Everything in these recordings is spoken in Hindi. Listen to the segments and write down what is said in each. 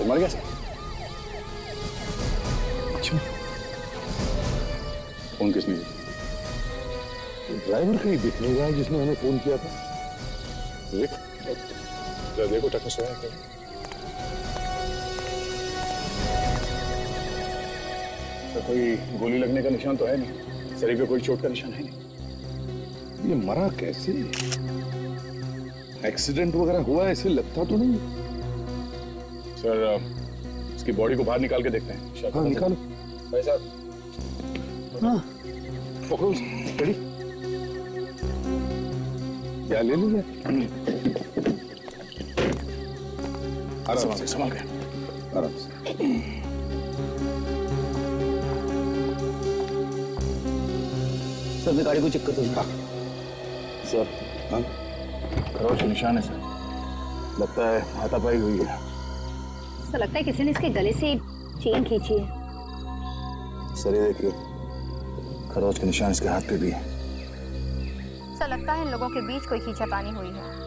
तो मर गया सर। अच्छा, फोन किसने किया? ड्राइवर कहीं दिख नहीं रहा है जिसने हमें फोन किया था। देखो टक्कर सोया क्या? तो कोई गोली लगने का निशान तो है नहीं, शरीर पे कोई चोट का निशान है नहीं। ये मरा कैसे? एक्सीडेंट वगैरह हुआ ऐसे लगता तो नहीं। सर इसकी बॉडी को बाहर निकाल के देखते हैं शायद। हाँ निकालो भाई साहब। हाँ पकड़ो रेडी क्या ले लीजिए। आराम से संभाल के आराम से। सर मैं गाड़ी को चेक करता हूँ। हाँ सर। हाँ खरोच के निशान है सर, लगता है हाथापाई हुई है। ऐसा लगता है किसी ने इसके गले से चेन खींची है। सर ये देखिए, खरोच के निशान इसके हाथ पे भी है। ऐसा लगता है इन लोगों के बीच कोई खींचातानी हुई है।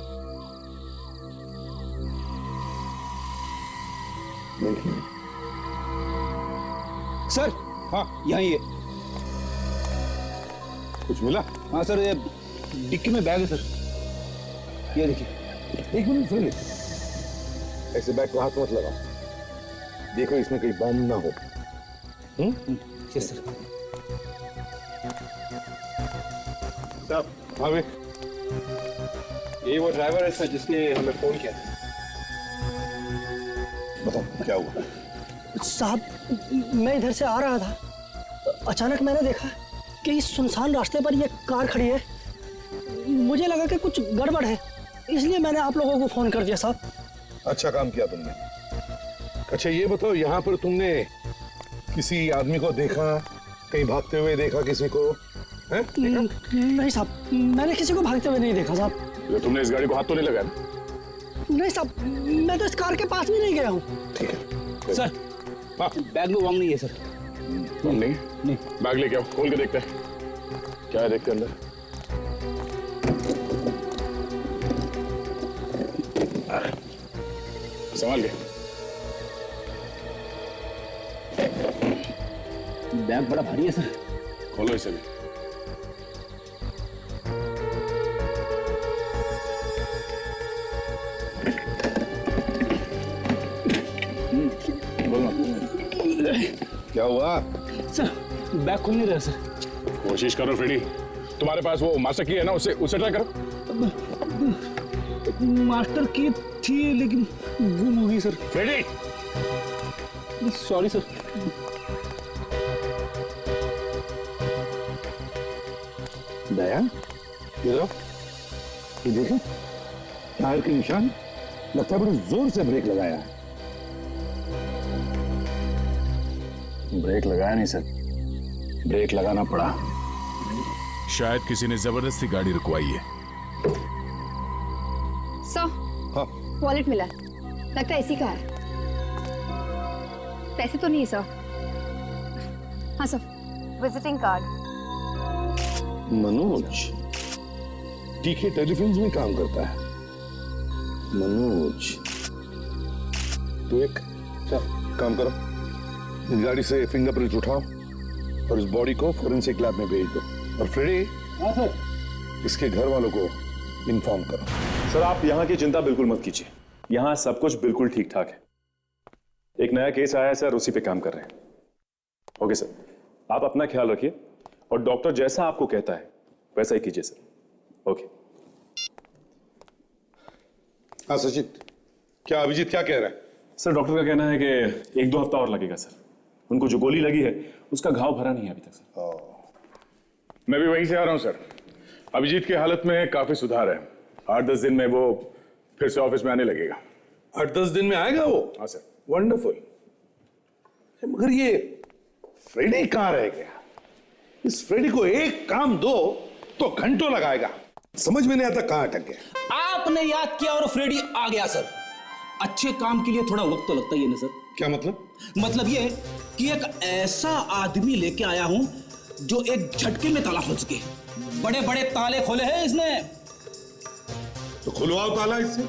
देखिए सर हाँ यहाँ ये। कुछ मिला? हाँ सर, ये डिक्की में बैग है सर, ये देखिए। एक मिनट सुनिए, ऐसे बैग को हाथ मत लगाओ, देखो इसमें कहीं बम ना हो। Yes sir. साहब हाँ वे यही वो ड्राइवर है सर जिसने हमें फोन किया था। बताओ क्या हुआ? साहब मैं इधर से आ रहा था, अचानक मैंने देखा कि इस सुनसान रास्ते पर ये कार खड़ी है। मुझे लगा कि कुछ गड़बड़ है, इसलिए मैंने आप लोगों को फोन कर दिया साहब। अच्छा काम किया तुमने। अच्छा ये बताओ, यहाँ पर तुमने किसी आदमी को देखा, कहीं भागते हुए देखा किसी को? है? नहीं साहब, मैंने किसी को भागते हुए नहीं देखा साहब। तो तुमने इस गाड़ी को हाथ तो नहीं लगाया? नहीं साहब, मैं तो इस कार के पास भी नहीं गया हूँ। ठीक है सर हाँ बैग में बम नहीं है सर। बम नहीं? नहीं। बैग लेके आओ, खोल के देखते हैं क्या है, देखते अंदर। संभाल के। बैग बड़ा भारी है सर। खोलो इसे भी। बोलो क्या हुआ? सर बैग खुल नहीं रहा सर। कोशिश करो फ्रेडी, तुम्हारे पास वो मास्टर की है ना, उससे ट्राई करो। मास्टर की थी लेकिन गुम हो गई sir. Freddy sorry sir. Daya ये लो, ये देखो टायर के निशान, लगता है बड़े जोर से ब्रेक लगाया है। ब्रेक लगाया नहीं सर, ब्रेक लगाना पड़ा। शायद किसी ने जबरदस्ती गाड़ी रुकवाई है। सर हाँ वॉलेट मिला, लगता है इसी का है। पैसे तो नहीं सर। हाँ सर, विजिटिंग कार्ड। मनोज टीके टेलीफिल्म्स में काम करता है। मनोज तो एक काम करो, इस गाड़ी से फिंगरप्रिंट उठाओ और इस बॉडी को फोरेंसिक लैब में भेज दो। और फ्रेडी हाँ सर। इसके घर वालों को इन्फॉर्म करो। सर आप यहाँ की चिंता बिल्कुल मत कीजिए, यहाँ सब कुछ बिल्कुल ठीक ठाक है। एक नया केस आया है सर, उसी पे काम कर रहे हैं। ओके सर, आप अपना ख्याल रखिए और डॉक्टर जैसा आपको कहता है वैसा ही कीजिए सर। ओके। हाँ सचित, क्या अभिजीत क्या कह रहा है? सर डॉक्टर का कहना है कि 1-2 हफ्ता और लगेगा सर। उनको जो गोली लगी है उसका घाव भरा नहीं है अभी तक सर। मैं भी वहीं से आ रहा हूं सर। अभिजीत की हालत में काफी सुधार है, 8-10 दिन में वो फिर से ऑफिस में आने लगेगा। 8-10 दिन में आएगा वो? हाँ सर। वंडरफुल। मगर ये फ्रेडी कहाँ रह गया? इस फ्रेडी को एक काम दो तो घंटों लगाएगा, समझ में नहीं आता कहाँ अटक गया। आपने याद किया और फ्रेडी आ गया सर। अच्छे काम के लिए थोड़ा वक्त तो लगता ही है ना सर। क्या मतलब? मतलब ये कि एक ऐसा आदमी लेके आया हूं जो एक झटके में ताला खोल सके। बड़े बड़े ताले खोले हैं इसने। तो खुलवाओ ताला इससे।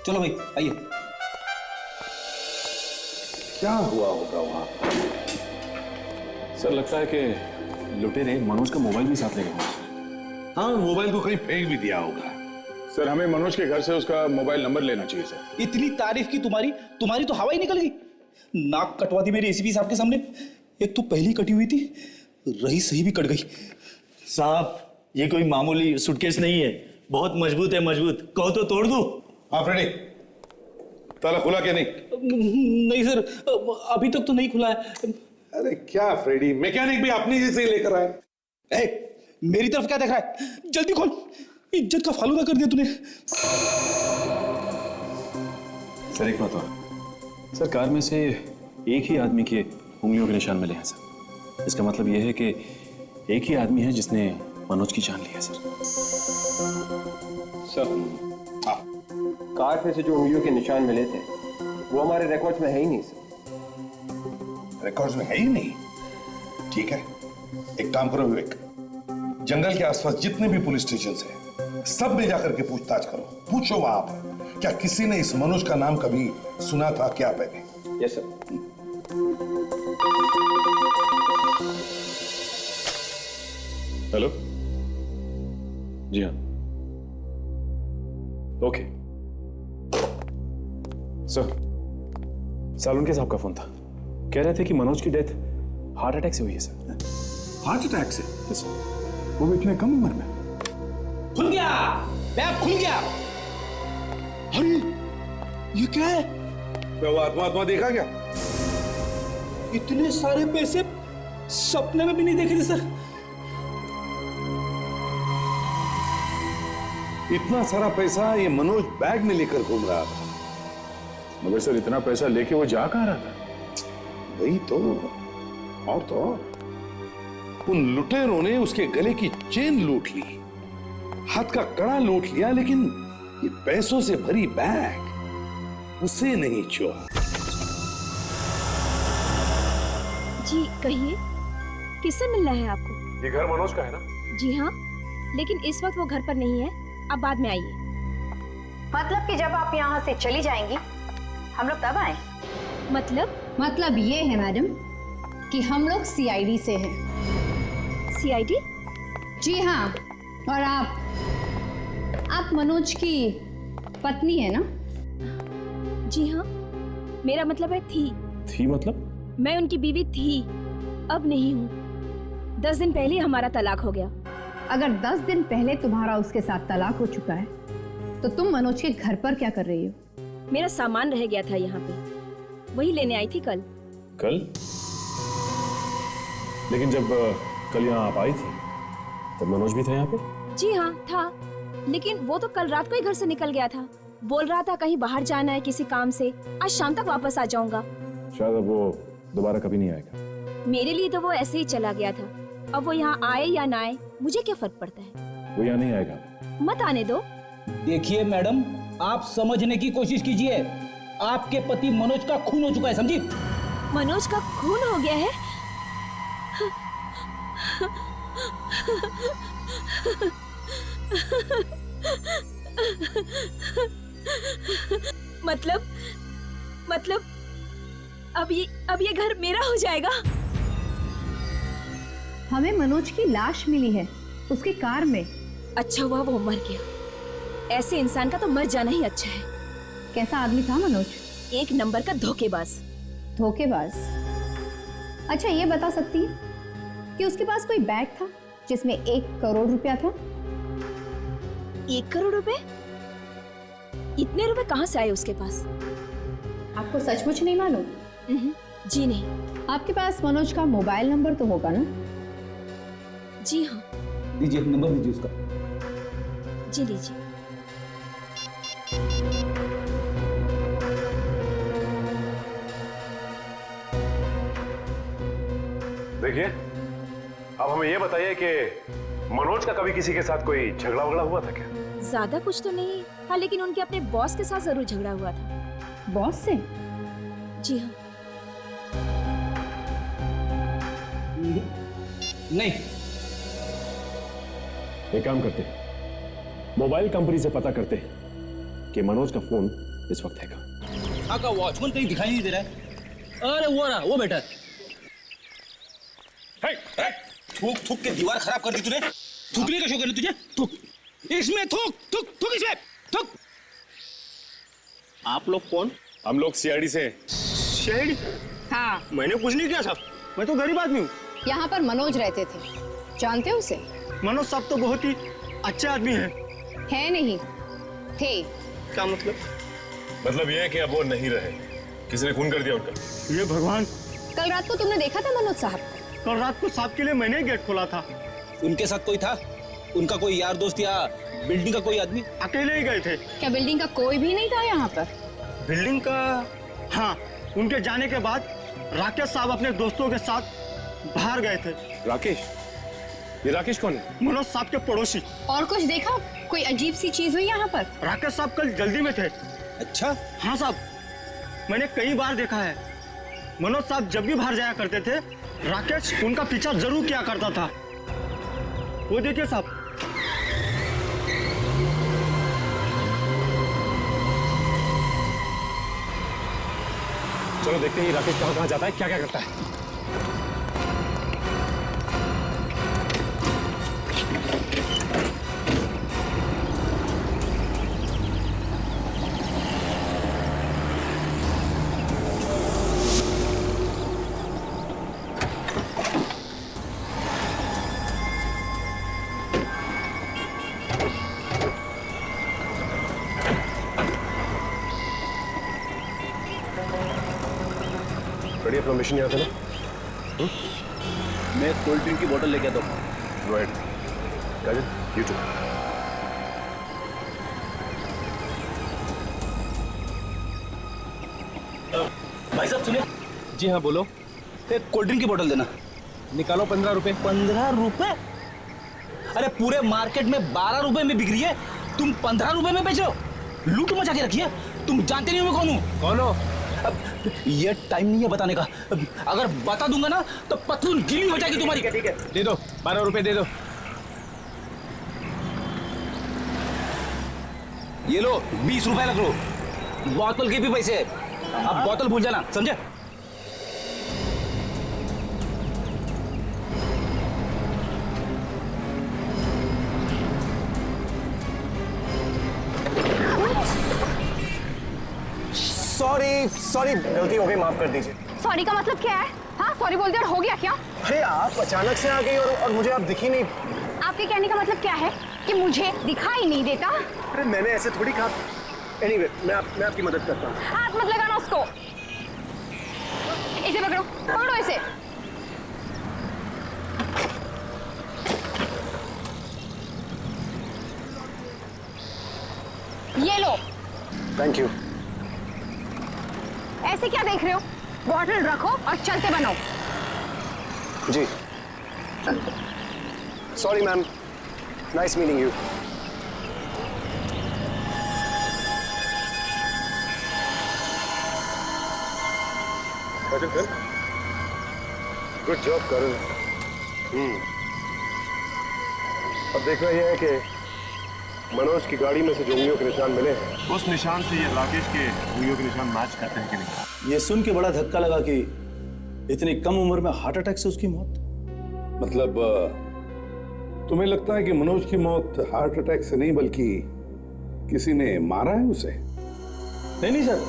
चलो भाई आइए। क्या हुआ होगा वहां पर? सर लगता है कि लुटेरे मनोज का मोबाइल भी साथ ले गए। हाँ, मोबाइल को कहीं फेंक भी दिया होगा। सर हमें मनोज के घर से उसका मोबाइल नंबर लेना चाहिए सर। इतनी तारीफ की तुम्हारी तो हवा ही निकल गई। नाक कटवा दी मेरी एसीपी साहब के सामने। एक तो पहली कटी हुई थी, रही सही भी कट गई। साहब ये कोई मामूली सूटकेस नहीं है, बहुत मजबूत है, मजबूत। कहो तो तोड़ दूं? हाँ फ्रेडी, ताला खुला क्या नहीं? नहीं सर, अभी तक तो नहीं खुला है। अरे क्या फ्रेडी, मैकेनिक भी अपनी जैसे ही लेकर आए। मेरी तरफ क्या देख रहा है? जल्दी खोल, इज्जत का फालूदा कर दिया तूने। सर एक बात और, सर कार में से एक ही आदमी के उंगलियों के निशान मिले हैं सर। इसका मतलब यह है कि एक ही आदमी है जिसने मनोज की जान ली है सर। सर कार पे से जो उंगलियों के निशान मिले थे वो हमारे रिकॉर्ड्स में है ही नहीं सर। रिकॉर्ड्स में है ही नहीं? ठीक है, एक काम करो विवेक, जंगल के आसपास जितने भी पुलिस स्टेशन हैं सब में जाकर के पूछताछ करो। पूछो वहां पर क्या किसी ने इस मनोज का नाम कभी सुना था क्या पहले? Yes sir. हेलो, जी हाँ, ओके सर। सालुनके साहब का फोन था, कह रहे थे कि मनोज की डेथ हार्ट अटैक से हुई है सर। हार्ट अटैक से? Yes sir. वो भी इतने कम उम्र में? खुल गया, बैग खुल गया। अरे ये क्या है? क्या वो आत्मा देखा क्या? इतने सारे पैसे सपने में भी नहीं देखे थे सर। इतना सारा पैसा ये मनोज बैग में लेकर घूम रहा था। मगर सर इतना पैसा लेके वो जा कहाँ रहा था? वही तो, और तो और, उन लुटेरों ने उसके गले की चेन लूट ली, हाथ का कड़ा लूट लिया, लेकिन ये पैसों से भरी बैग उसे नहीं छुआ। जी कहिए, किससे मिलना है आपको? ये घर मनोज का है ना? जी हाँ, लेकिन इस वक्त वो घर पर नहीं है, आप बाद में आइए। मतलब कि जब आप यहाँ से चली जाएंगी हम लोग तब आए? मतलब ये है मैडम कि हम लोग सीआईडी से हैं। सीआईडी? जी हाँ, और आप मनोज की पत्नी है ना? जी हाँ, मेरा मतलब है थी मतलब? मैं उनकी बीवी थी, अब नहीं हूँ। 10 दिन पहले हमारा तलाक हो गया। अगर 10 दिन पहले तुम्हारा उसके साथ तलाक हो चुका है तो तुम मनोज के घर पर क्या कर रही हो? मेरा सामान रह गया था यहाँ पे, वही लेने आई थी कल। लेकिन जब कल यहाँ आप आई थी तब मनोज भी था यहाँ पे? जी हाँ था, लेकिन वो तो कल रात को ही घर से निकल गया था। बोल रहा था कहीं बाहर जाना है किसी काम से, आज शाम तक वापस आ जाऊंगा। शायद अब वो दोबारा कभी नहीं आएगा। मेरे लिए तो वो ऐसे ही चला गया था, अब वो यहाँ आए या ना आए मुझे क्या फर्क पड़ता है। वो यहाँ नहीं आएगा। मत आने दो। देखिए मैडम, आप समझने की कोशिश कीजिए। आपके पति मनोज का खून हो चुका है, समझी? मनोज का खून हो गया है? मतलब अब ये घर मेरा हो जाएगा? हमें मनोज की लाश मिली है उसकी कार में। अच्छा हुआ वो मर गया, ऐसे इंसान का तो मर जाना ही अच्छा है। कैसा आदमी था मनोज? एक नंबर का धोखेबाज। धोखेबाज? अच्छा ये बता सकती है कि उसके पास कोई बैग था जिसमें 1 करोड़ रुपया था? 1 करोड़ रुपए? इतने रुपए कहाँ से आए उसके पास? आपको सचमुच नहीं मालूम? जी नहीं। आपके पास मनोज का मोबाइल नंबर तो होगा ना? जी हाँ। दीजिए नंबर, दीजिए उसका। जी लीजिए। देखिए, अब हमें ये बताइए कि मनोज का कभी किसी के साथ कोई झगड़ा वगड़ा हुआ था क्या? ज्यादा कुछ तो नहीं, हाँ लेकिन उनके अपने बॉस के साथ जरूर झगड़ा हुआ था। बॉस से? जी हाँ। नहीं। एक काम करते हैं, मोबाइल कंपनी से पता करते हैं कि मनोज का फोन इस वक्त है कहाँ। हाँ का वॉचमैन कहीं दिखाई नहीं दे रहा है। अरे वो रहा, वो बेटा। थूक थूक के दीवार खराब कर दी तूने। थूकने का शौक है ना तुझे? थूक इसमें, थूक थूक थूक इसमें, थूक। आप लोग कौन? हम लोग सीआईडी से। शेड? हाँ, मैंने कुछ नहीं किया साहब, मैं तो गरीब आदमी हूँ। यहाँ पर मनोज रहते थे, जानते हो उसे? मनोज साहब तो बहुत ही अच्छे आदमी हैं। है नहीं, थे। क्या मतलब? मतलब ये है कि अब वो नहीं रहे, किसी ने खून कर दिया उनका। ये भगवान, कल रात को तुमने देखा था मनोज साहब को? कल रात को साहब के लिए मैंने गेट खोला था। उनके साथ कोई था? उनका कोई यार दोस्त या बिल्डिंग का कोई आदमी? अकेले ही गए थे। क्या बिल्डिंग का कोई भी नहीं था यहाँ पर? बिल्डिंग का? हाँ, उनके जाने के बाद राकेश साहब अपने दोस्तों के साथ बाहर गए थे। राकेश? ये राकेश कौन है? मनोज साहब के पड़ोसी। और कुछ देखा? कोई अजीब सी चीज हुई यहाँ पर? राकेश साहब कल जल्दी में थे। अच्छा? हाँ साहब, मैंने कई बार देखा है, मनोज साहब जब भी बाहर जाया करते थे, राकेश उनका पीछा जरूर किया करता था। वो देखिए साहब। चलो देखते हैं राकेश कहाँ कहाँ जाता है, क्या क्या करता है। बढ़िया परमिशन यहाँ था ना? मैं कोल्ड ड्रिंक की बोतल लेके आता हूँ। राइट। Kajal, you too। भाई साहब सुनिए। जी हाँ बोलो। एक कोल्ड ड्रिंक की बोतल देना। निकालो 15 रुपए। 15 रुपए? अरे पूरे मार्केट में 12 रुपए में बिक रही है, तुम 15 रुपए में बेच रहे हो? लूट मचा के रखी है। तुम जानते नहीं हो मैं कौन हूँ? कौन हो? अब ये टाइम नहीं है बताने का, अगर बता दूंगा ना तो पतलून गीली हो जाएगी तुम्हारी। ठीक है दे दो, 12 रुपए दे दो। ये लो 20 रुपए लग लो, बोतल के भी पैसे। अब बोतल भूल जाना, समझे? सॉरी गलती हो गई, माफ कर दीजिए। सॉरी का मतलब क्या है? हाँ, सॉरी बोल दिया और हो गया क्या? अरे आप अचानक से आ गई और मुझे आप दिखी नहीं। आपके कहने का मतलब क्या है कि मुझे दिखाई नहीं देता? अरे मैंने ऐसे थोड़ी कहा। एनीवे, मैं आपकी मदद करता हूँ। हाथ मत लगाना उसको। इसे पकड़ो, पकड़ो इसे। ये लो। Thank you. ऐसे क्या देख रहे हो? बॉटल रखो और चलते बनो। जी sorry ma'am, nice meeting you. Good job Karan. अब देखना यह है कि मनोज की गाड़ी में से जो उंगलियों के निशान मिले हैं, उस निशान से ये राकेश के उंगलियों के निशान मैच करते हैं कि नहीं। ये सुन के बड़ा धक्का लगा कि इतनी कम उम्र में हार्ट अटैक से उसकी मौत। मतलब तुम्हें लगता है कि मनोज की मौत हार्ट अटैक से नहीं बल्कि किसी ने मारा है उसे? नहीं सर,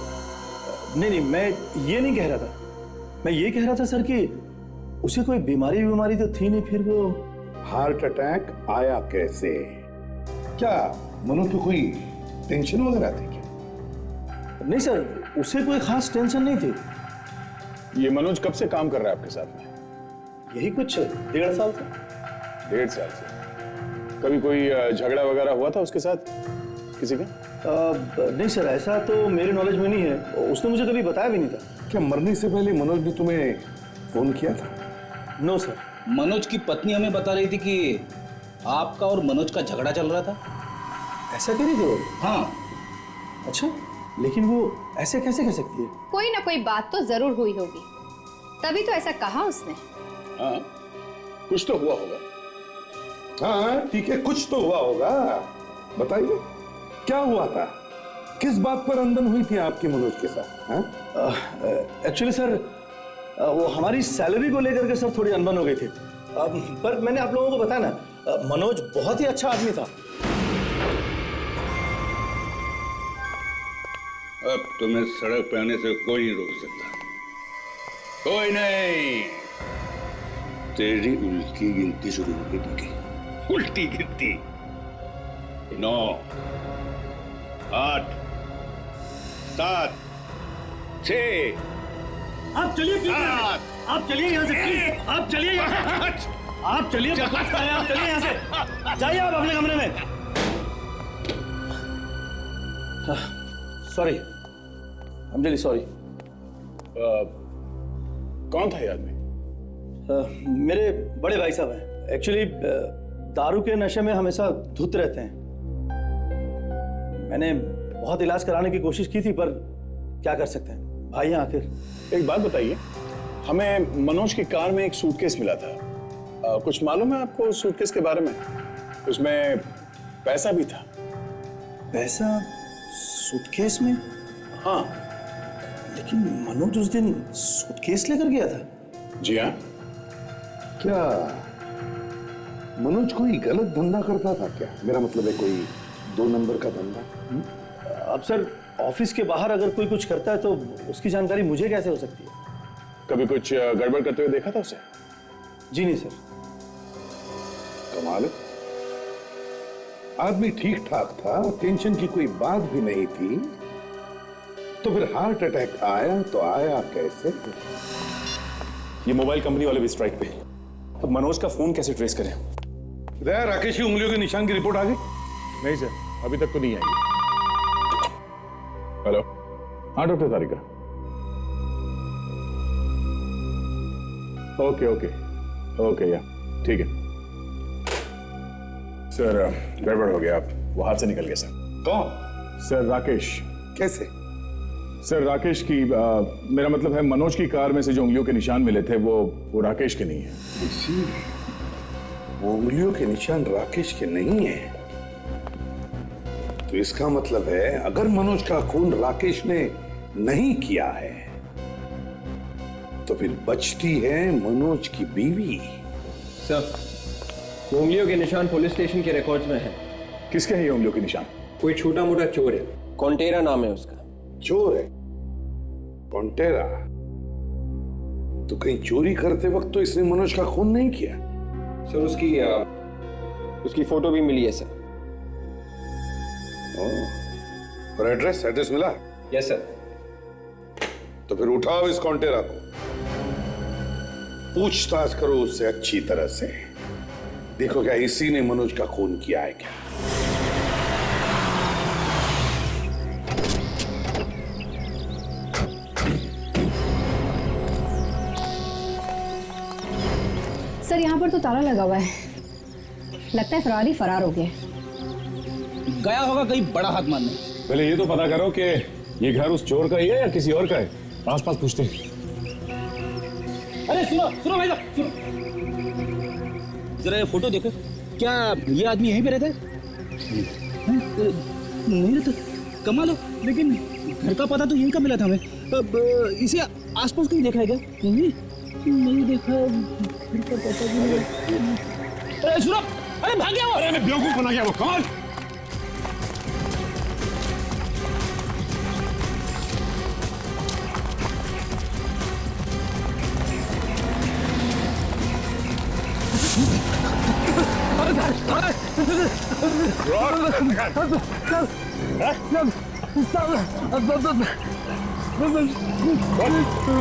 नहीं मैं ये नहीं कह रहा था। मैं ये कह रहा था सर कि उसे कोई बीमारी तो थी नहीं, फिर वो हार्ट अटैक आया कैसे? क्या मनोज को कोई टेंशन वगैरह थी क्या? नहीं सर, उसे कोई खास टेंशन नहीं थी। ये मनोज कब से काम कर रहा है आपके साथ में? यही कुछ 1.5 साल से। 1.5 साल से? कभी कोई झगड़ा वगैरह हुआ था उसके साथ किसी का? नहीं सर, ऐसा तो मेरे नॉलेज में नहीं है, उसने मुझे कभी बताया भी नहीं था। क्या मरने से पहले मनोज ने तुम्हें फोन किया था? No sir. मनोज की पत्नी हमें बता रही थी कि आपका और मनोज का झगड़ा चल रहा था। ऐसा कह रही थी वो? हाँ। अच्छा, लेकिन वो ऐसे कैसे कह सकती है? कोई ना कोई बात तो जरूर हुई होगी, तभी तो ऐसा कहा उसने। हाँ, कुछ तो हुआ होगा। हाँ ठीक है, कुछ तो हुआ होगा। बताइए क्या हुआ था? किस बात पर अनबन हुई थी आपकी मनोज के साथ? एक्चुअली सर वो हमारी सैलरी को लेकर के सर थोड़ी अनबन हो गई थी। पर मैंने आप लोगों को बताया ना, मनोज बहुत ही अच्छा आदमी था। अब तुम्हें सड़क पे आने से कोई नहीं रोक सकता, कोई नहीं। तेरी उल्टी गिनती शुरू होगी। तुमकी उल्टी गिनती 9 8 7 6। आप चलिए, आप चलिए यहाँ से, आप चलिए यहाँ से, आप चलिए, आप चलिए यहाँ से, जाइए आप अपने कमरे में। Sorry, I am really sorry. कौन था ये आदमी? मेरे बड़े भाई साहब हैं। एक्चुअली दारू के नशे में हमेशा धुत रहते हैं। मैंने बहुत इलाज कराने की कोशिश की थी, पर क्या कर सकते हैं भाई हैं आखिर। एक बात बताइए, हमें मनोज की कार में एक सूटकेस मिला था, कुछ मालूम है आपको उस सूटकेस के बारे में? उसमें पैसा भी था। पैसा सूटकेस में? हाँ। लेकिन मनोज उस दिन सूटकेस लेकर गया था। जी हाँ। क्या मनोज कोई गलत धंधा करता था क्या? मेरा मतलब है कोई 2 नंबर का धंधा। अब सर ऑफिस के बाहर अगर कोई कुछ करता है तो उसकी जानकारी मुझे कैसे हो सकती है? कभी कुछ गड़बड़ करते हुए देखा था उसे? जी नहीं सर। कमाल है, आदमी ठीक ठाक था, टेंशन की कोई बात भी नहीं थी, तो फिर हार्ट अटैक आया तो आया कैसे? ये मोबाइल कंपनी वाले भी स्ट्राइक पे। अब मनोज का फोन कैसे ट्रेस करें? राकेश की उंगलियों के निशान की रिपोर्ट आ गई? नहीं सर, अभी तक तो नहीं आई। हेलो, हाँ डॉक्टर तारिका। ओके ओके ओके, या ठीक है सर। गड़बड़ हो गया, आप वो हाथ से निकल गया सर। कौन? सर राकेश। कैसे? सर राकेश की मेरा मतलब है मनोज की कार में से जो उंगलियों के निशान मिले थे वो राकेश के नहीं है। इसी वो उंगलियों के निशान राकेश के नहीं है, तो इसका मतलब है अगर मनोज का खून राकेश ने नहीं किया है तो फिर बचती है मनोज की बीवी। सर, उंगलियों के निशान पुलिस स्टेशन के रिकॉर्ड्स में है। किसके हैं ये उंगलियों के निशान? कोई छोटा मोटा चोर है, कॉन्टेरा नाम है उसका। चोर है? कॉन्टेरा? तो कहीं चोरी करते वक्त तो इसने मनोज का खून नहीं किया? सर उसकी फोटो भी मिली है सर। और एड्रेस मिला? Yes sir. तो फिर उठाओ इस कॉन्टेरा को, पूछताछ करो उससे अच्छी तरह से, देखो क्या इसी ने मनोज का खून किया है क्या। सर यहाँ पर तो ताला लगा हुआ है, लगता है फरारी फरार हो गया। गया होगा कहीं बड़ा हाथ मारने। पहले ये तो पता करो कि ये घर उस चोर का ही है या किसी और का है। पास पास पूछते हैं। अरे सुनो सुनो भाई साहब, सुनो जरा ये फोटो देखो, क्या ये आदमी यहीं पे रहता है? नहीं रहता, कमाल है। लेकिन घर का पता तो यहीं का मिला था हमें। अब इसे आसपास कहीं देखा है क्या? नहीं देखा, घर का पता भी नहीं। अरे सुनो, अरे भाग गया वो। अरे मैं बेवकूफ बना गया वो। कौन?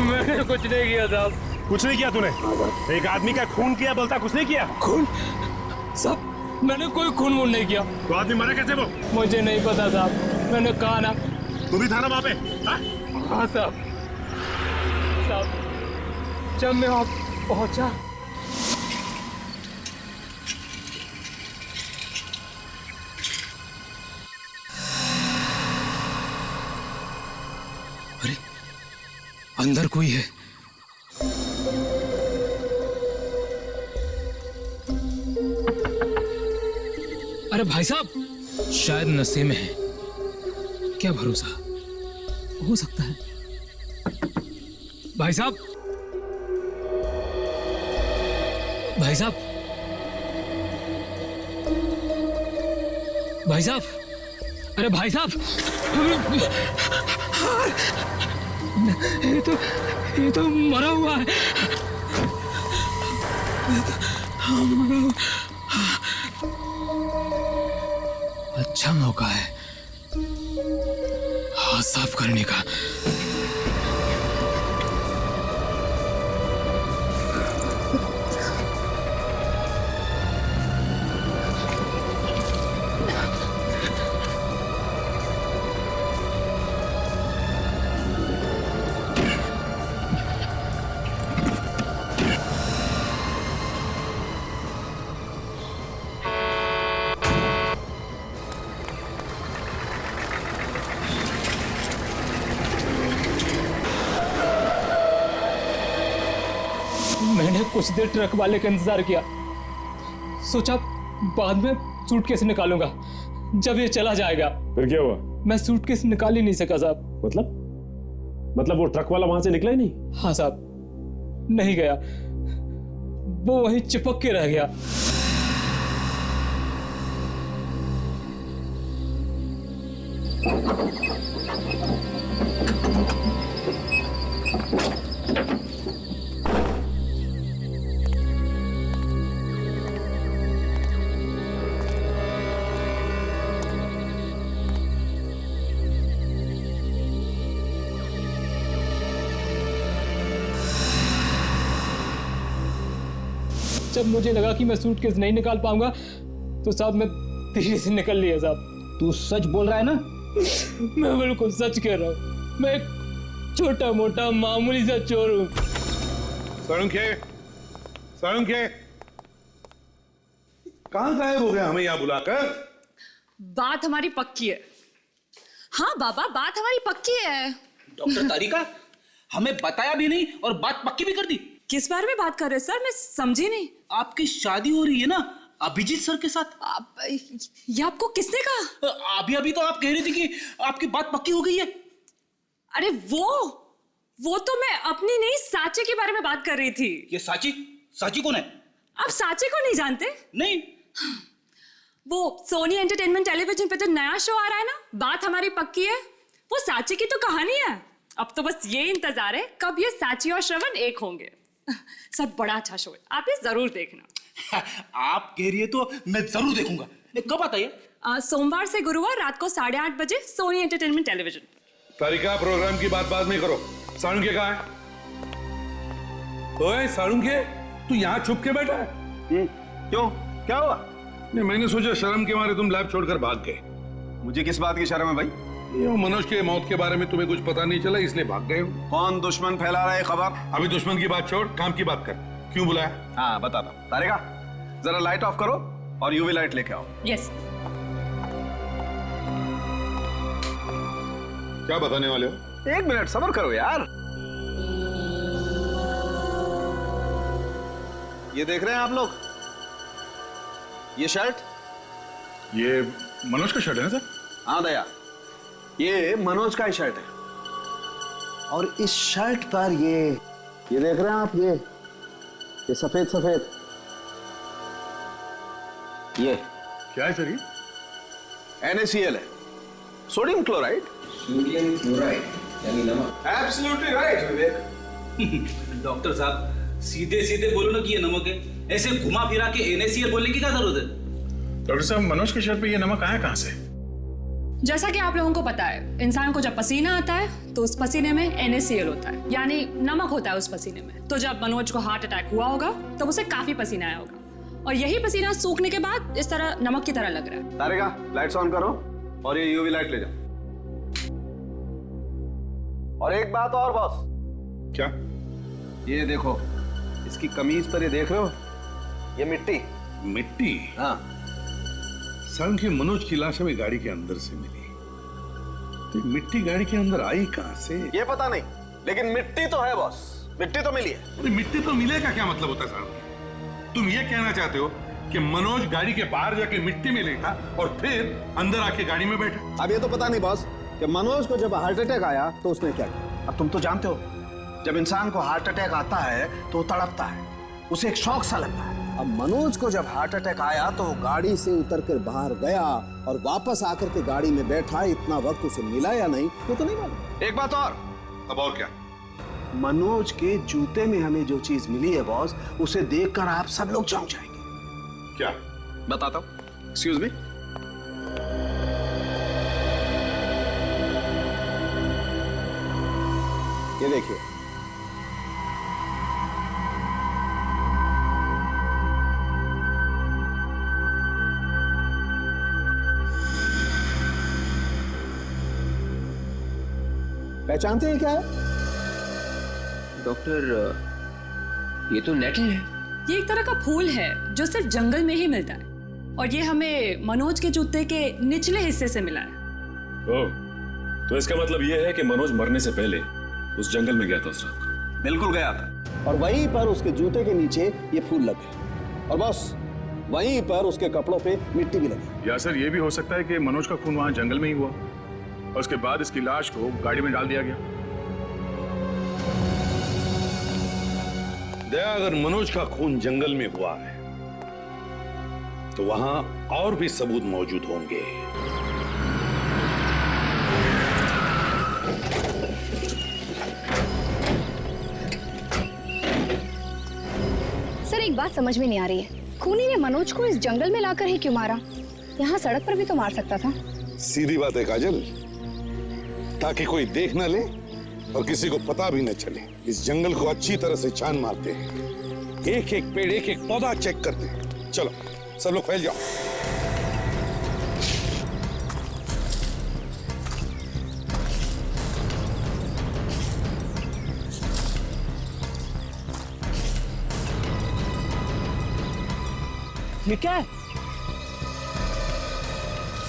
मैंने कुछ नहीं किया साहब। कुछ नहीं किया तूने? एक आदमी का खून किया, बोलता कुछ नहीं किया। खून? साहब मैंने कोई खून वून नहीं किया। तो आदमी मरा कैसे वो? मुझे नहीं पता साहब, मैंने कहा ना। तू भी था ना वहां पे? हाँ साहब। साहब जब मैं वहां पहुंचा अंदर कोई है। अरे भाई साहब, शायद नशे में है। क्या भरोसा, हो सकता है। भाई साहब, भाई साहब, भाई साहब, अरे भाई साहब, ये तो मरा हुआ है। अच्छा मौका है हाथ साफ करने का। मैंने कुछ देर ट्रक वाले का इंतजार किया, सोचा बाद में सूटकेस निकालूंगा जब ये चला जाएगा। फिर क्या हुआ? मैं सूटकेस निकाल ही नहीं सका साहब। मतलब वो ट्रक वाला वहां से निकला ही नहीं? हाँ साहब, नहीं गया, वो वहीं चिपक के रह गया। जब मुझे लगा कि मैं सूटकेस नहीं निकाल पाऊंगा तो साहब मैं धीरे से निकल लिया साहब। तू सच बोल रहा है ना? मैं बिल्कुल सच कह रहा हूँ, मैं एक छोटा मोटा मामूली सा चोर हूँ। साळुंखे, कहाँ गायब हो गया हमें यहाँ बुलाकर? बात हमारी पक्की है। हाँ बाबा, बात हमारी पक्की है। डॉक्टर तारिका, हमें बताया भी नहीं और बात पक्की भी कर दी। किस बारे में बात कर रहे हैं सर? मैं समझी नहीं। आपकी शादी हो रही है ना अभिजीत सर के साथ। ये आपको किसने कहा? अभी अभी तो आप कह रही थी कि आपकी बात पक्की हो गई है। अरे वो तो मैं अपनी नहीं साची के बारे में बात कर रही थी। ये साची कौन है? आप साची को नहीं जानते? नहीं। वो सोनी एंटरटेनमेंट टेलीविजन पे तो नया शो आ रहा है ना, बात हमारी पक्की है, वो साची की तो कहानी है। अब तो बस ये इंतजार है कब ये साची और श्रवण एक होंगे। सर बड़ा अच्छा शो है, आप ये जरूर देखना। आप कह रही है तो मैं जरूर देखूंगा। कब आता है? सोमवार से गुरुवार रात को 8:30 बजे सोनी एंटरटेनमेंट टेलीविजन। तारिका, प्रोग्राम की बात बाद में करो। साळुंखे कहाँ है? ओए साळुंखे, तू यहाँ छुप के बैठा है? क्यों, क्या हुआ? नहीं, मैंने सोचा शर्म के मारे तुम लैब छोड़कर भाग गए। मुझे किस बात की शर्म है भाई? ये मनोज के मौत के बारे में तुम्हें कुछ पता नहीं चला इसलिए भाग गए हो। कौन दुश्मन फैला रहा है खबर? अभी दुश्मन की बात छोड़, काम की बात कर। क्यों बुलाया? हाँ बताता हूं। तारिका, जरा लाइट ऑफ करो और यूवी लाइट लेके आओ। यस। क्या बताने वाले हो? 1 मिनट सब्र करो यार। ये देख रहे हैं आप लोग, ये शर्ट? ये मनोज का शर्ट है ना सर? हाँ दया, ये मनोज का ही शर्ट है। और इस शर्ट पर ये देख रहे हैं आप, ये सफेद सफेद, ये क्या है सर? ये NaCl है, सोडियम क्लोराइड। सोडियम क्लोराइड यानी नमक। एब्सोल्युटली राइट विवेक। डॉक्टर साहब सीधे सीधे बोलो ना कि ये नमक है, ऐसे घुमा फिरा के NaCl बोलने की क्या जरूरत है? डॉक्टर साहब, मनोज के शर्ट पे ये नमक आया कहाँ से? जैसा कि आप लोगों को पता है, इंसान को जब पसीना आता है तो उस पसीने में NaCl होता है, यानी नमक होता है उस पसीने में। तो जब मनोज को हार्ट अटैक हुआ होगा तब उसे काफी पसीना आया होगा, और यही पसीना सूखने के बाद इस तरह नमक की तरह लग रहा है। तारिका, लाइट्स ऑन करो और ये यूवी लाइट ले जाओ। और एक बात और बॉस। क्या? ये देखो, इसकी कमीज पर ये देख रहे हो, ये मिट्टी। मिट्टी? हाँ। साळुंखे, मनोज की लाश हमें गाड़ी के अंदर से मिली, तो मिट्टी गाड़ी के अंदर आई कहां से? ये पता नहीं, लेकिन मिट्टी तो है बॉस, मिट्टी तो मिली है। अरे मिट्टी तो मिलेगा क्या मतलब होता है साळुंखे? तुम ये कहना चाहते हो कि मनोज गाड़ी के बाहर जाके मिट्टी में लेटा और फिर अंदर आके गाड़ी में बैठा? अब ये तो पता नहीं बॉस, कि मनोज को जब हार्ट अटैक आया तो उसने क्या किया। अब तुम तो जानते हो, जब इंसान को हार्ट अटैक आता है तो वो तड़पता है, उसे एक शौक सा लगता है। अब मनोज को जब हार्ट अटैक आया तो वो गाड़ी से उतरकर बाहर गया और वापस आकर के गाड़ी में बैठा। इतना वक्त उसे मिला या नहीं वो तो नहीं मालूम। एक बात और। अब और क्या? मनोज के जूते में हमें जो चीज मिली है बॉस, उसे देखकर आप सब लोग चौंक जाएंगे। क्या? बताता हूं। Excuse me. ये देखिए, पहचानते हैं क्या है? डॉक्टर, ये तो नेटल है। ये एक तरह का फूल है जो सिर्फ जंगल में ही मिलता है और ये हमें मनोज के जूते के निचले हिस्से से मिला है। ओह, तो इसका मतलब ये है कि मनोज मरने से पहले उस जंगल में गया था उस रात को। बिल्कुल गया था और वहीं पर उसके जूते के नीचे ये फूल लग गए और बस वहीं पर उसके कपड़ों पे मिट्टी भी लगी। या सर ये भी हो सकता है कि मनोज का खून वहां जंगल में ही हुआ और उसके बाद इसकी लाश को गाड़ी में डाल दिया गया। दया, अगर मनोज का खून जंगल में हुआ है तो वहां और भी सबूत मौजूद होंगे। सर एक बात समझ में नहीं आ रही है, खूनी ने मनोज को इस जंगल में लाकर ही क्यों मारा? यहाँ सड़क पर भी तो मार सकता था। सीधी बात है काजल, ताकि कोई देख ना ले और किसी को पता भी न चले। इस जंगल को अच्छी तरह से छान मारते हैं, एक एक पेड़ एक एक पौधा चेक करते हैं। चलो सब लोग फैल जाओ। ये क्या है?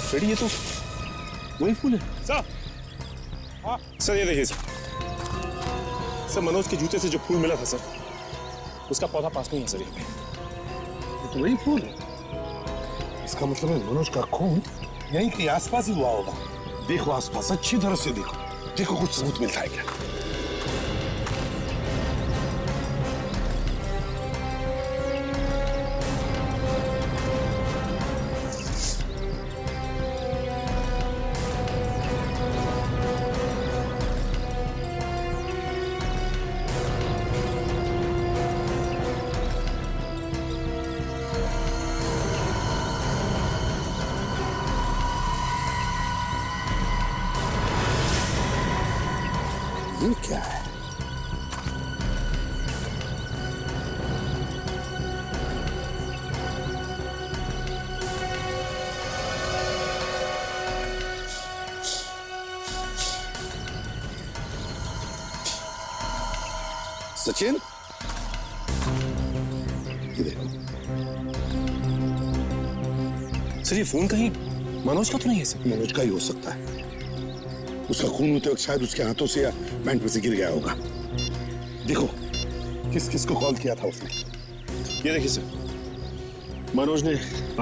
फ्रेडी, ये तो वही फूल है। सर, हाँ सर, ये देखिए सर, मनोज के जूते से जो फूल मिला था सर, उसका पौधा पास में ही है सर। ये तो वही फूल है। इसका मतलब है मनोज का खून यहीं के आसपास ही हुआ होगा। देखो आसपास, अच्छी तरह से देखो, देखो कुछ सबूत मिलता है क्या। ये क्या है? सचिन, ये देखो। सर ये फोन कहीं मनोज का तो नहीं है सर? मनोज का ही हो सकता है। उसका खून होते वक्त शायद उसके हाथों से या पैंट पे से गिर गया होगा। देखो किस किस को कॉल किया था उसने। ये देखिए सर, मनोज ने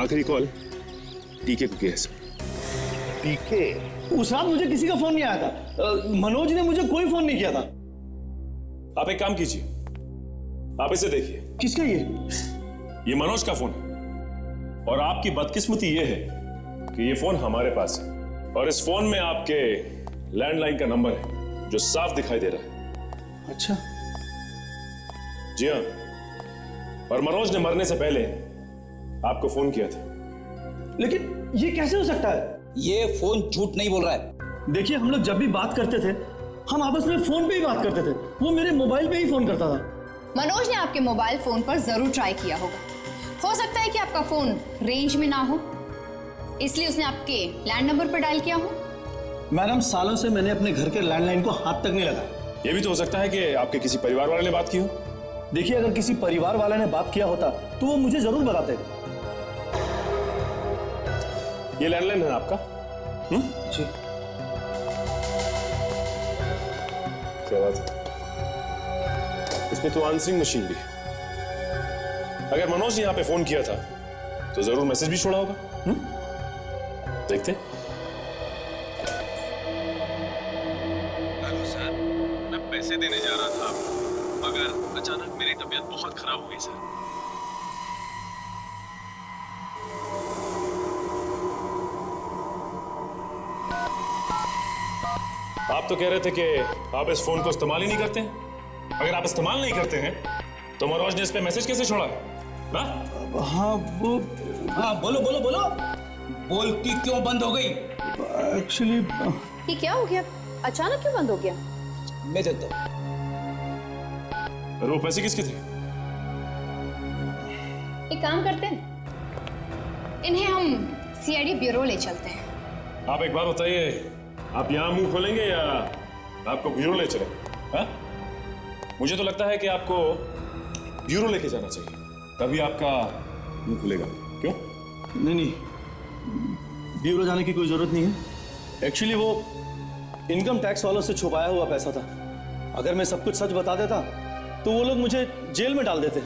आखिरी कॉल टीके को किया सर। टीके? उस रात मुझे किसी का फोन नहीं आया था। मनोज ने मुझे कोई फोन नहीं किया था। आप एक काम कीजिए, आप इसे देखिए। किसका ये मनोज का फोन है और आपकी बदकिस्मती ये है कि ये फोन हमारे पास है और इस फोन में आपके लैंडलाइन का नंबर है जो साफ दिखाई दे रहा है। अच्छा। जी हाँ, और मनोज ने मरने से पहले आपको फोन किया था। लेकिन ये कैसे हो सकता है? ये फोन झूठ नहीं बोल रहा है। देखिए, हम लोग जब भी बात करते थे हम आपस में फोन पे ही बात करते थे। वो मेरे मोबाइल पे ही फोन करता था। मनोज ने आपके मोबाइल फोन पर जरूर ट्राई किया होगा। हो सकता है कि आपका फोन रेंज में ना हो, इसलिए उसने आपके लैंड नंबर पर डायल किया हो। मैडम, सालों से मैंने अपने घर के लैंडलाइन को हाथ तक नहीं लगाया। ये भी तो हो सकता है कि आपके किसी परिवार वाले ने बात की हो। देखिए, अगर किसी परिवार वाले ने बात किया होता तो वो मुझे जरूर बताते। ये लैंडलाइन है आपका? जी। क्या बात है, इसमें तो आंसरिंग मशीन भी है। अगर मनोज ने यहाँ पे फोन किया था तो जरूर मैसेज भी छोड़ा होगा। देखते हैं। पैसे देने जा रहा था आपको, मगर अचानक मेरी तबीयत बहुत खराब हो गई सर। आप तो कह रहे थे कि आप इस फोन को इस्तेमाल ही नहीं करते हैं। अगर आप इस्तेमाल नहीं करते हैं तो मनोज ने इस पे मैसेज कैसे छोड़ा है? हाँ वो, हाँ बोलो बोलो बोलो, बोलती क्यों बंद हो गई? एक्चुअली ये क्या हो गया, अचानक क्यों बंद हो गया? मैं देता हूँ। और वो पैसे किसके थे? एक काम करते हैं, इन्हें हम सीआईडी ब्यूरो ले चलते हैं। आप एक बात बताइए, आप यहाँ मुंह खोलेंगे या आपको ब्यूरो ले चले? हाँ? मुझे तो लगता है कि आपको ब्यूरो लेके जाना चाहिए, तभी आपका मुंह खुलेगा। क्यों? नहीं, ब्यूरो जाने की कोई जरूरत नहीं है। एक्चुअली वो इनकम टैक्स वालों से छुपाया हुआ पैसा था। अगर मैं सब कुछ सच बता देता तो वो लोग मुझे जेल में डाल देते।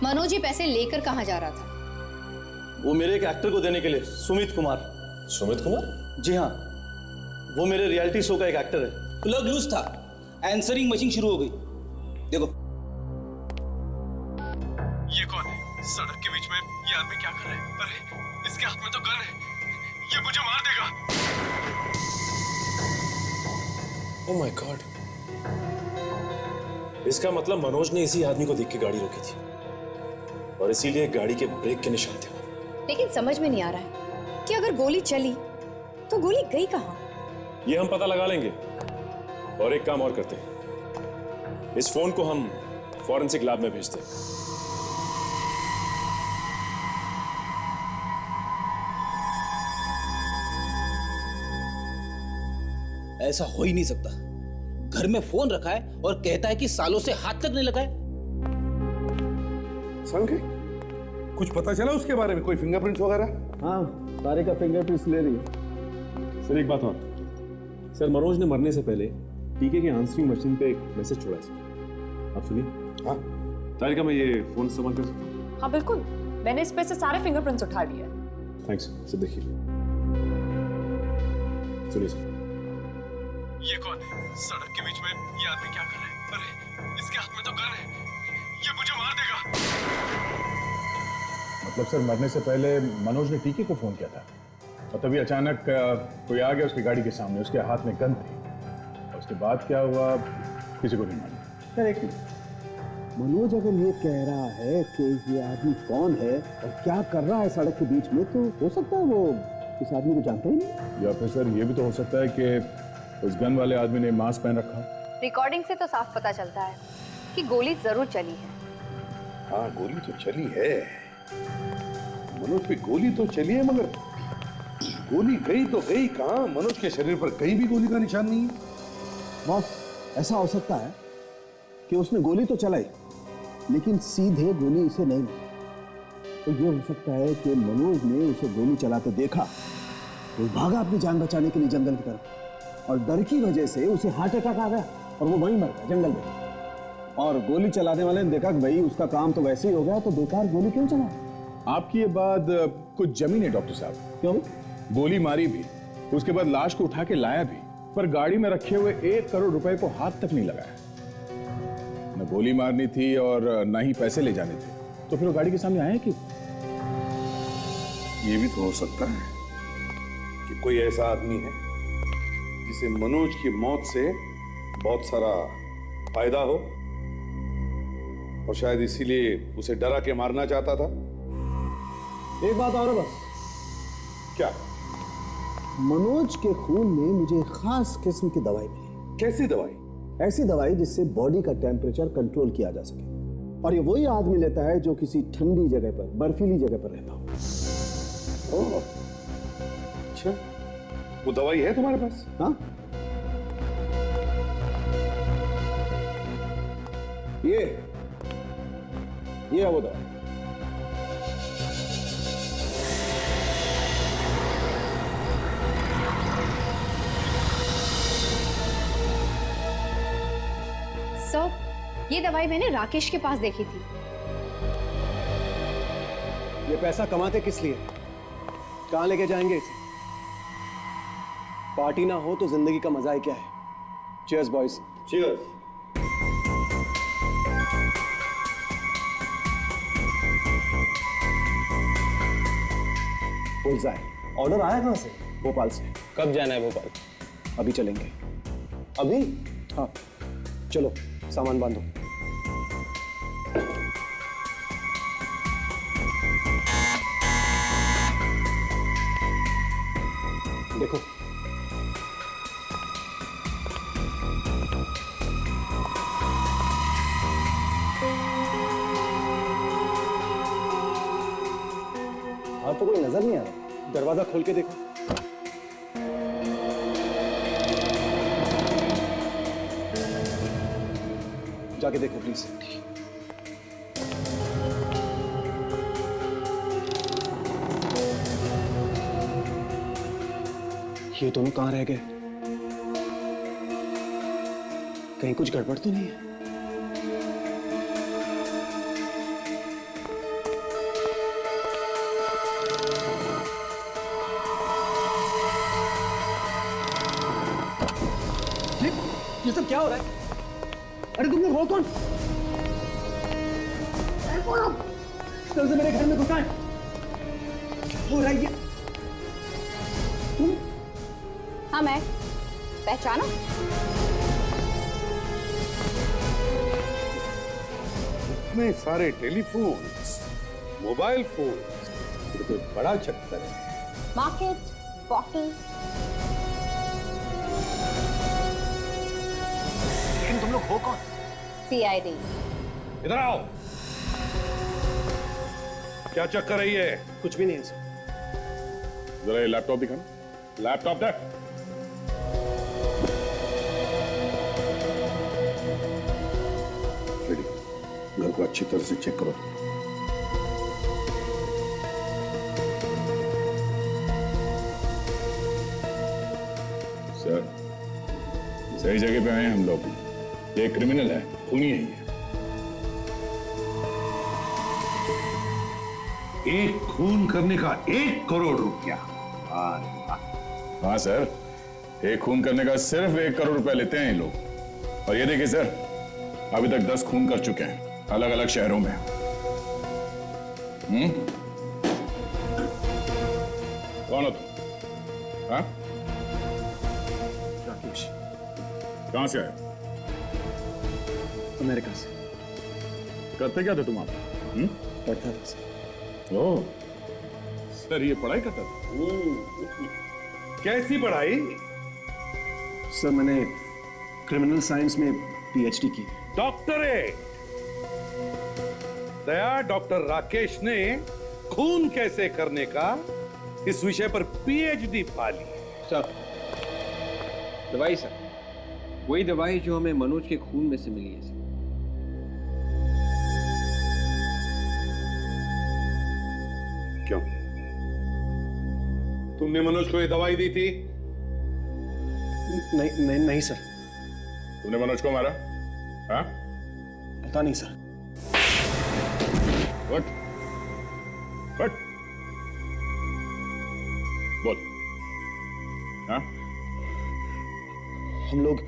मनोज ये पैसे लेकर कहाँ जा रहा था? वो मेरे एक एक्टर को देने के लिए, सुमित कुमार। सुमित कुमार? जी हाँ, वो मेरे रियलिटी शो का एक एक्टर है। प्लग लूज था, आंसरिंग मशीन शुरू हो गई। देखो ये कौन है? सड़क के बीच में ये आदमी क्या कर रहा है? अरे इसके हाथ में तो गन है, ये मुझे मार देगा। ओह माय गॉड, इसका मतलब मनोज ने इसी आदमी को देख के गाड़ी रोकी थी और इसीलिए गाड़ी के ब्रेक के निशान थे। लेकिन समझ में नहीं आ रहा है कि अगर गोली चली तो गोली गई कहाँ? ये हम पता लगा लेंगे। और एक काम और करते हैं, इस फोन को हम फॉरेंसिक लैब में भेजते हैं। ऐसा हो ही नहीं सकता। घर में फोन रखा है और कहता है कि सालों से हाथ तक नहीं लगाए। संगे कुछ पता चला उसके बारे में? कोई फिंगरप्रिंट्स वगैरह? हाँ, तारे का फिंगरप्रिंट्स ले रही है। सर एक बात और, सर मनोज ने मरने से पहले टीके की आंसरिंग मशीन पे एक मैसेज छोड़ा है सर, आप सुनिए। हाँ तारिका, मैं ये फोन इस्तेमाल कर सकता हूँ? हाँ बिल्कुल, मैंने इस पे से सारे फिंगरप्रिंट्स उठा लिए। Thanks sir. देखिए सुनिए सर। ये कौन है? सड़क के बीच में ये आदमी क्या कर रहा है? अरे इसके हाथ में तो गन है, ये मुझे मार देगा। मतलब सर मरने से पहले मनोज ने टीके को फोन किया था और तभी अचानक कोई आ गया उसकी गाड़ी के सामने, उसके हाथ में गन थी और उसके बाद क्या हुआ किसी को नहीं मालूम। सर एक मिनट, मनोज अगर ये कह रहा है कि ये आदमी कौन है और क्या कर रहा है सड़क के बीच में, तो हो सकता है वो इस आदमी को जानता ही नहीं। या फिर सर ये भी तो हो सकता है कि उस गन वाले आदमी ने मास्क पहन रखा। रिकॉर्डिंग से तो साफ पता चलता है कि गोली जरूर चली है। हाँ गोली तो चली है, मनोज पे गोली तो चली है, मगर गोली गई तो गई कहाँ? मनोज के शरीर पर कहीं भी गोली का निशान नहीं है। बॉस, ऐसा हो सकता है कि उसने गोली तो चलाई लेकिन सीधे गोली उसे नहीं मारी। तो ये हो सकता है कि मनोज ने उसे गोली चलाते देखा, वो भागा अपनी जान बचाने के लिए जंगल की तरफ और डर की वजह से उसे हार्ट अटैक आ गया और वो वहीं मर गया जंगल में। और गोली चलाने वाले ने देखा कि भाई उसका काम तो वैसे ही हो गया, तो बेकार गोली क्यों चला? आपकी ये बात कुछ जमी नहीं डॉक्टर साहब। क्यों? गोली मारी भी, उसके बाद लाश को उठा के लाया भी, पर गाड़ी में रखे हुए 1 करोड़ रुपए को हाथ तक नहीं लगाया। न गोली मारनी थी और न ही पैसे ले जाने थे, तो फिर वो गाड़ी के सामने आए कि? ये भी तो हो सकता है कि कोई ऐसा आदमी है जिसे मनोज की मौत से बहुत सारा फायदा हो और शायद इसीलिए उसे डरा के मारना चाहता था। एक बात और है बस। क्या? मनोज के खून में मुझे एक खास किस्म की दवाई मिली। कैसी दवाई? ऐसी दवाई जिससे बॉडी का टेम्परेचर कंट्रोल किया जा सके, और ये वही आदमी लेता है जो किसी ठंडी जगह पर, बर्फीली जगह पर रहता हो। ओह, अच्छा, वो दवाई है तुम्हारे पास? हाँ, ये है वो दवाई। सर, ये दवाई मैंने राकेश के पास देखी थी। ये पैसा कमाते किस लिए? कहाँ लेके जाएंगे इसे? पार्टी ना हो तो जिंदगी का मजा ही क्या है? Cheers boys. चीयर्स। ऑर्डर आया कहाँ से? भोपाल से। कब जाना है भोपाल? अभी चलेंगे। अभी? हाँ चलो, सामान बांधो। देखो हाँ, तो कोई नजर नहीं आ रहा। दरवाजा खोल के देखो। जाके देखो प्लीज। ये दोनों कहां रह गए? कहीं कुछ गड़बड़ तो नहीं है? ये सब क्या हो रहा है? अरे तुम लोग हो कौन? कौन हो? कल से मेरे घर में घुसा है। क्या हो रहा है ये? तुम? हाँ मैं। पहचानो? इतने सारे टेलीफोन्स, मोबाइल फोन्स, ये तो बड़ा चक्कर है। Market, bottle. लेकिन तुम लोग हो कौन? CID। इधर आओ। क्या चक्कर है ये? कुछ भी नहीं है सर। जरा ये लैपटॉप दिखाना। लैपटॉप दे। फ्रेडी, घर को अच्छी तरह से चेक करो। सर, सही जगह पे आए हैं हम लोग। ये क्रिमिनल है, खूनी है ये। एक खून करने का 1 करोड़ रुपया। हाँ सर, एक खून करने का सिर्फ 1 करोड़ रुपए लेते हैं ये लोग। और ये देखिए सर, अभी तक 10 खून कर चुके हैं अलग अलग शहरों में। कौन हो तुम? हाँ? राकेश। कहां से आए? अमेरिका से। करते क्या थे तुम आप? पढ़ता था सर। ओह, सर ये पढ़ाई करता था? कैसी पढ़ाई? सर मैंने क्रिमिनल साइंस में PhD की। डॉक्टरेट। दया, डॉक्टर राकेश ने खून कैसे करने का इस विषय पर PhD पा ली। सर, दवाई सर, वही दवाई जो हमें मनोज के खून में से मिली है सर। क्यों? तुमने मनोज को ये दवाई दी थी? नहीं सर। तुमने मनोज को मारा? हाँ? पता नहीं सर। What? What? बोल। हाँ? हम लोग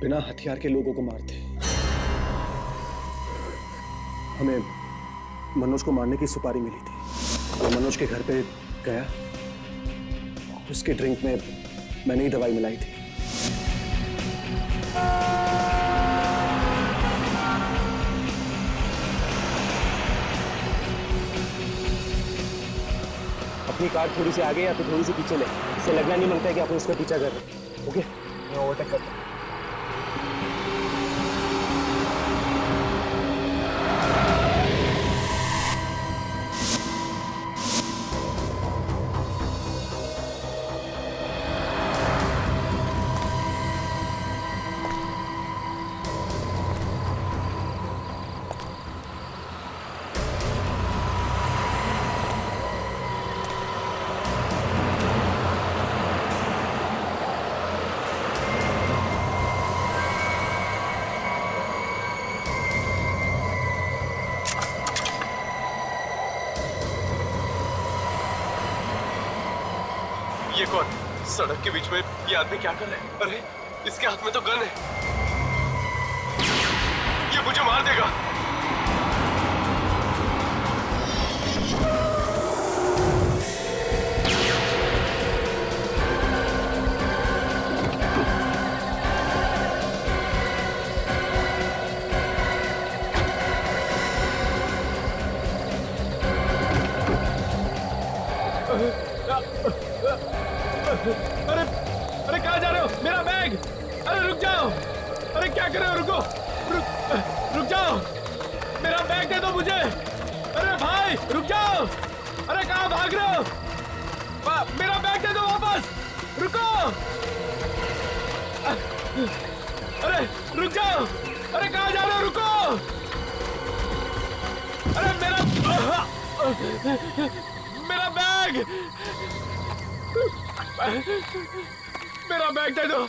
बिना हथियार के लोगों को मारते। हमें मनोज को मारने की सुपारी मिली थी। मैं मनोज के घर पे गया और उसके ड्रिंक में मैंने ही दवाई मिलाई थी। अपनी कार थोड़ी सी आगे या तो थोड़ी सी पीछे ले। इससे लगना नहीं मांगता है कि आप उसका पीछा कर रहे हैं। ओके, मैं ओवरटेक करता हूं। ये कौन? सड़क के बीच में ये आदमी क्या कर रहा है? अरे इसके हाथ में तो गन है। देगा। अरे अरे कहाँ जा रहे हो? मेरा बैग! अरे रुक जाओ! अरे क्या कर रहे हो? रुको! रुक जाओ! मेरा बैग दे दो मुझे! अरे भाई रुक जाओ! अरे कहाँ भाग रहे हो? मेरा बैग दे दो वापस! रुको! अरे रुक जाओ! अरे कहाँ जा रहे हो? रुको! अरे मेरा बैग! मेरा बैग दे दो!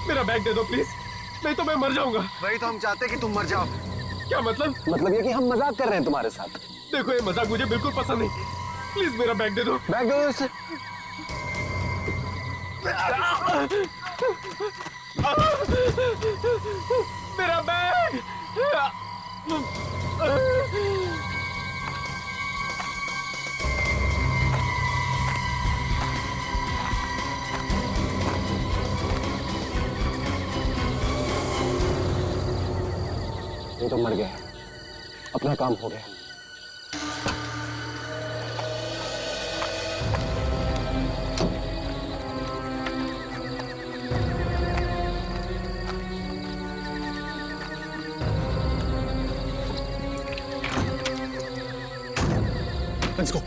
मेरा बैग दे दो प्लीज, नहीं तो मैं मर जाऊंगा। वही तो हम चाहते हैं कि तुम मर जाओ। क्या मतलब? मतलब ये कि हम मजाक कर रहे हैं तुम्हारे साथ। देखो ये मजाक मुझे बिल्कुल पसंद नहीं। प्लीज मेरा बैग दे दो। बैग दो इसे। मेरा बैग! ये तो मर गया, अपना काम हो गया। Let's go.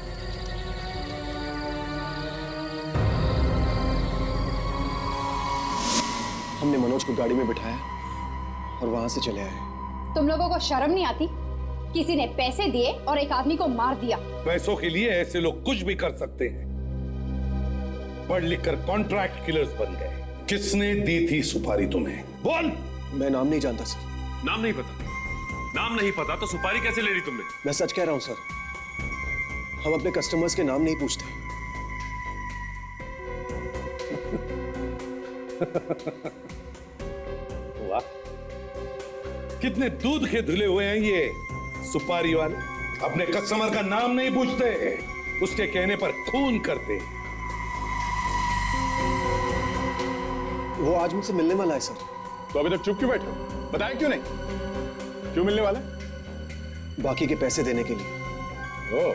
हमने मनोज को गाड़ी में बिठाया और वहां से चले आए। तुम लोगों को शर्म नहीं आती? किसी ने पैसे दिए और एक आदमी को मार दिया। पैसों के लिए ऐसे लोग कुछ भी कर सकते हैं। पढ़ लिख कर कॉन्ट्रैक्ट किलर्स बन गए। किसने दी थी सुपारी तुम्हें? बोल। मैं नाम नहीं जानता सर। नाम नहीं पता? नाम नहीं पता तो सुपारी कैसे ले ली तुमने? मैं सच कह रहा हूं सर, हम अपने कस्टमर्स के नाम नहीं पूछते। वाह, कितने दूध के धुले हुए हैं ये सुपारी वाले। अपने कस्टमर का नाम नहीं पूछते, उसके कहने पर खून करते। वो आज मुझसे मिलने वाला है सर। तो अभी तक चुप क्यों बैठे हो? बताया क्यों नहीं? क्यों मिलने वाला? बाकी के पैसे देने के लिए। ओ,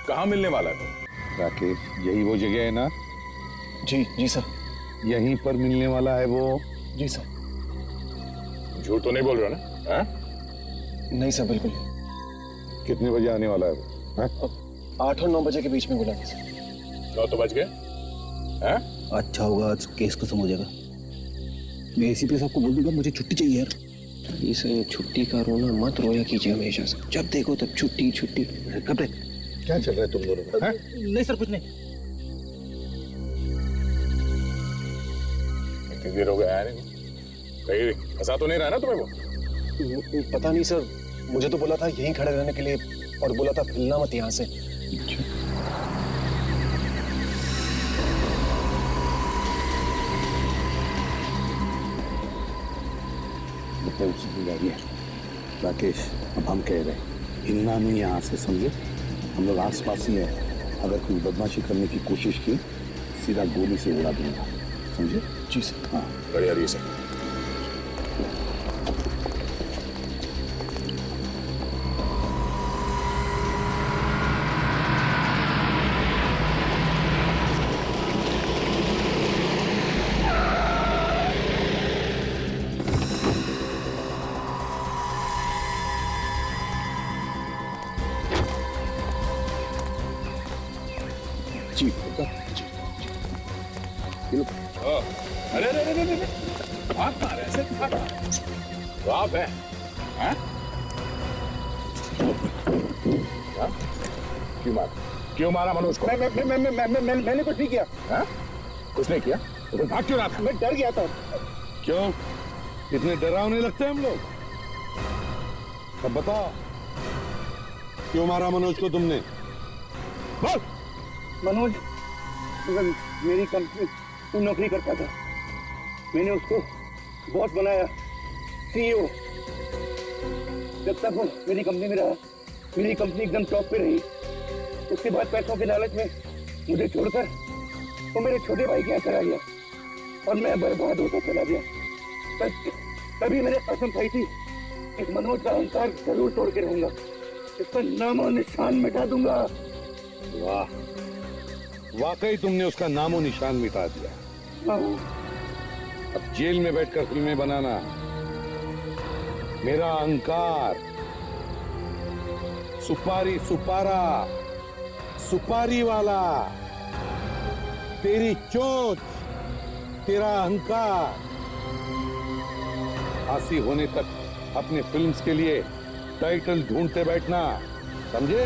कहाँ मिलने वाला है? राकेश, यही वो जगह है ना? जी सर। यहीं पर मिलने वाला है वो? जी सर। झूठ तो नहीं बोल रहा ना? है? नहीं सर, बिल्कुल। कितने बजे आने वाला है वो? 8 और 9 बजे के बीच में बोला था सर। 9 तो बज गए। हैं? अच्छा होगा, आज केस खत्म हो जाएगा। मैं एसीपी साहब को बोल दूंगा मुझे छुट्टी चाहिए यार। इस छुट्टी का रोना मत रोया कीजिए हमेशा से। जब देखो तब छुट्टी छुट्टी। कब क्या चल रहा है तुम दोनों में? नहीं सर, कुछ नहीं। इतनी देर हो गया आया नहीं, कहीं फंसा तो नहीं रहा ना तुम्हें वो? पता नहीं सर, मुझे तो बोला था यहीं खड़े रहने के लिए और बोला था हिलना मत यहाँ से। उसी की गाड़ी है। राकेश, अब हम कह रहे हैं हिलना नहीं यहाँ से, समझे? हम लोग आस पास ही हैं। अगर कोई बदमाशी करने की कोशिश की, सीधा गोली से उड़ा दूंगा, समझे? जी सर। हाँ, बढ़िया रही सर। अरे अरे अरे अरे भाग मार ऐसे भाग। तो आप हैं? हैं? क्यों मारा मनोज को? मैंने कुछ नहीं किया। हैं? कुछ नहीं किया? तो फिर भाग क्यों रहा था? मैं डर गया था। क्यों इतने डरावने लगते हैं हम लोग? अब बताओ, क्यों मारा मनोज को तुमने? बोल। मनोज मेरी कंपनी में नौकरी करता था। मैंने उसको बहुत बनाया, सीईओ। जब तक वो मेरी कंपनी में रहा, मेरी कंपनी एकदम टॉप पे रही। उसके बाद पैसों के लालच में मुझे छोड़कर वो मेरे छोटे भाई के यहाँ चला गया और मैं बर्बाद होता चला गया। तभी मैंने कसम खाई थी, इस मनोज का अहंकार जरूर तोड़ के रहूंगा, इसका नामो निशान मिटा दूंगा। वाह, वाकई तुमने उसका नामो निशान मिटा दिया। अब जेल में बैठकर फिल्में बनाना मेरा अहंकार, सुपारी सुपारा, सुपारी वाला, तेरी चोंच, तेरा अहंकार, फांसी होने तक अपने फिल्म्स के लिए टाइटल ढूंढते बैठना, समझे?